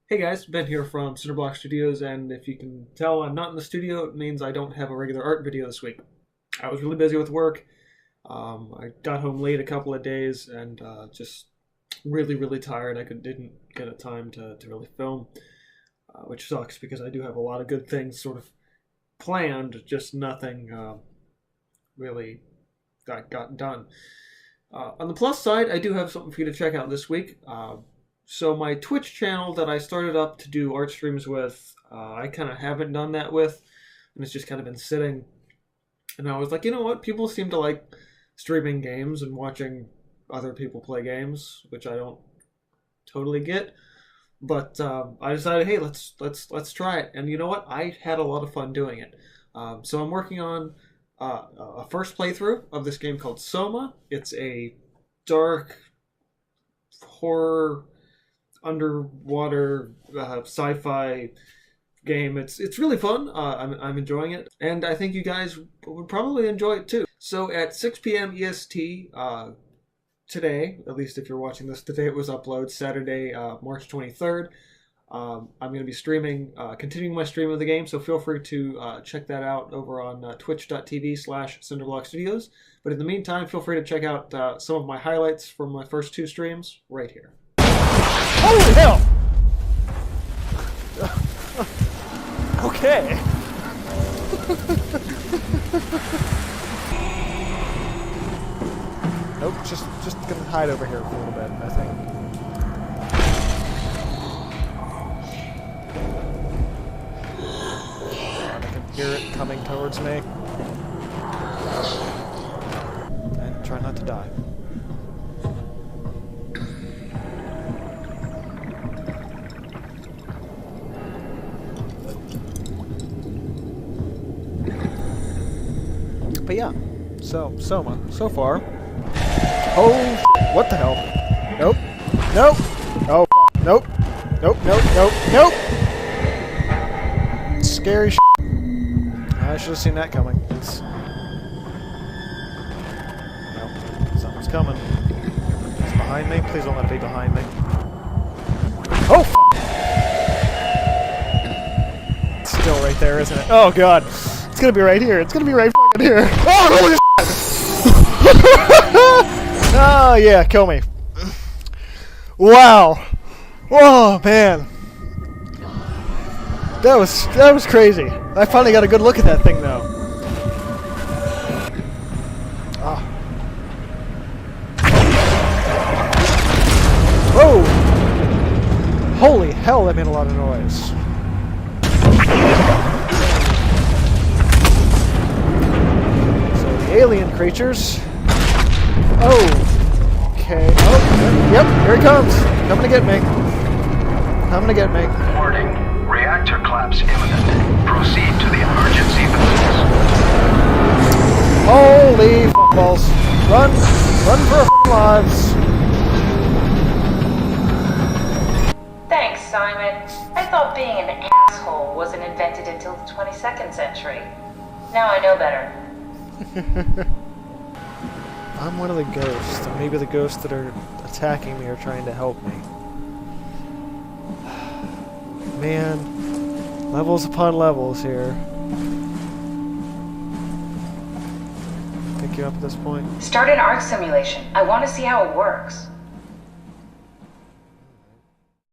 Hey guys, Ben here from Cinderblock Studios, and if you can tell I'm not in the studio, it means I don't have a regular art video this week. I was really busy with work. I got home late a couple of days and just really tired. Didn't get a time to really film, which sucks because I do have a lot of good things sort of planned, just nothing really got done. On the plus side, I do have something for you to check out this week. So my Twitch channel that I started up to do art streams with, I kind of haven't done that with, and it's just kind of been sitting. And I was like, you know what? People seem to like streaming games and watching other people play games, which I don't totally get. But I decided, hey, let's try it. And you know what? I had a lot of fun doing it. So I'm working on a first playthrough of this game called Soma. It's a dark horror underwater sci-fi game. It's really fun. I'm enjoying it, and I think you guys would probably enjoy it too. So at 6 p.m. EST today, at least if you're watching this today, it was uploaded Saturday, March 23rd. I'm going to be streaming, continuing my stream of the game, so feel free to check that out over on twitch.tv/cinderblockstudios. But in the meantime, feel free to check out some of my highlights from my first two streams right here. Holy hell! Okay. Nope, just gonna hide over here for a little bit, I think. I can hear it coming towards me. And try not to die. But yeah, Soma, so far. Oh, what the hell? Nope. Nope. Oh, nope. Nope. Scary I should have seen that coming. Nope. Something's coming. It's behind me. Please don't let it be behind me. Oh, It's still right there, isn't it? Oh, God. It's gonna be right here. It's gonna be right fucking here. Oh, holy shit! Oh, yeah, kill me. Wow. Oh, man. That was crazy. I finally got a good look at that thing, though. Ah. Whoa! Holy hell, that made a lot of noise. Alien creatures. Oh. Okay. Oh, yep, here he comes. Coming to get me. Coming to get me. Warning. Reactor collapse imminent. Proceed to the emergency buildings. Holy f***balls. Run. Run for our lives. Thanks, Simon. I thought being an asshole wasn't invented until the 22nd century. Now I know better. I'm one of the ghosts, or maybe the ghosts that are attacking me are trying to help me. Man, levels upon levels here. Pick you up at this point. Start an arc simulation. I want to see how it works.